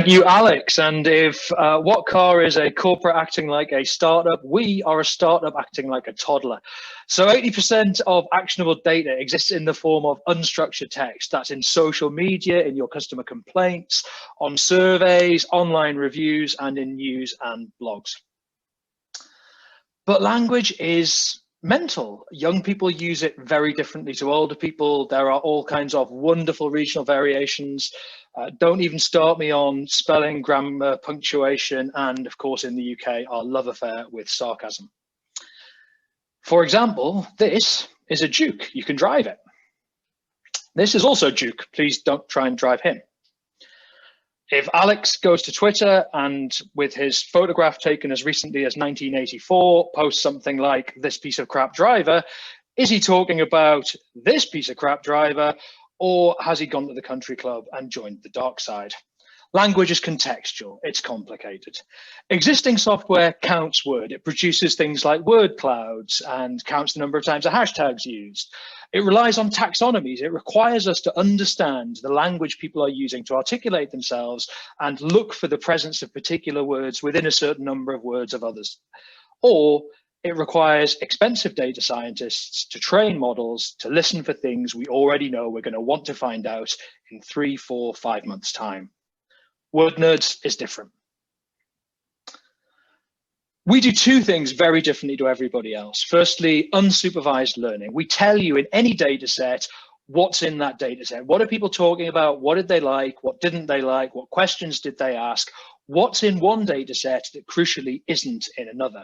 Thank you, Alex. And if what car is a corporate acting like a startup, we are a startup acting like a toddler. So 80% of actionable data exists in the form of unstructured text. That's in social media, in your customer complaints, on surveys, online reviews, and in news and blogs. But language is mental. Young people use it very differently to older people. There are all kinds of wonderful regional variations. Don't even start me on spelling, grammar, punctuation, and of course in the UK, our love affair with sarcasm. For example, this is a Duke. You can drive it. This is also Duke. Please don't try and drive him. If Alex goes to Twitter and with his photograph taken as recently as 1984, posts something like this piece of crap driver, is he talking about this piece of crap driver, or has he gone to the country club and joined the dark side? Language is contextual, it's complicated. Existing software counts word. It produces things like word clouds and counts the number of times a hashtag's used. It relies on taxonomies. It requires us to understand the language people are using to articulate themselves and look for the presence of particular words within a certain number of words of others. Or it requires expensive data scientists to train models to listen for things we already know we're going to want to find out in 3, 4, 5 months' time. Wordnerds is different. We do two things very differently to everybody else. Firstly, unsupervised learning. We tell you in any data set what's in that data set. What are people talking about? What did they like? What didn't they like? What questions did they ask? What's in one data set that crucially isn't in another?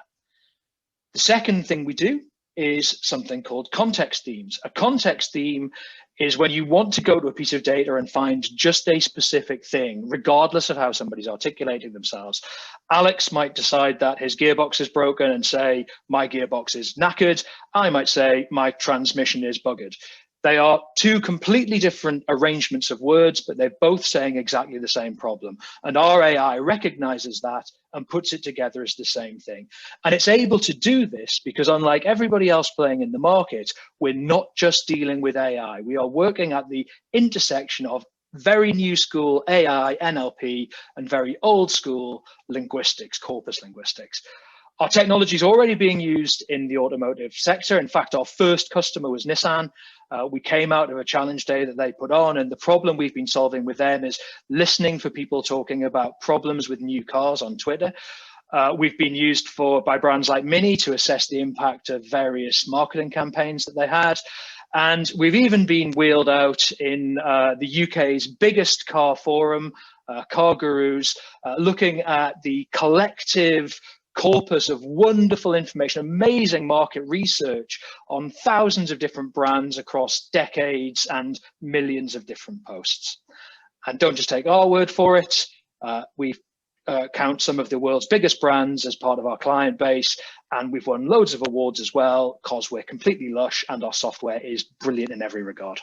The second thing we do is something called context themes. A context theme is when you want to go to a piece of data and find just a specific thing, regardless of how somebody's articulating themselves. Alex might decide that his gearbox is broken and say, my gearbox is knackered. I might say, my transmission is buggered. They are two completely different arrangements of words, but they're both saying exactly the same problem. And our AI recognizes that and puts it together as the same thing. And it's able to do this because unlike everybody else playing in the market, we're not just dealing with AI. We are working at the intersection of very new school AI, NLP, and very old school linguistics, corpus linguistics. Our technology is already being used in the automotive sector. In fact, our first customer was Nissan. We came out of a challenge day that they put on, and the problem we've been solving with them is listening for people talking about problems with new cars on Twitter. We've been used by brands like Mini to assess the impact of various marketing campaigns that they had. And we've even been wheeled out in the UK's biggest car forum, Car Gurus, looking at the collective corpus of wonderful information, amazing market research on thousands of different brands across decades and millions of different posts. And don't just take our word for it. We count some of the world's biggest brands as part of our client base, and we've won loads of awards as well because we're completely lush and our software is brilliant in every regard.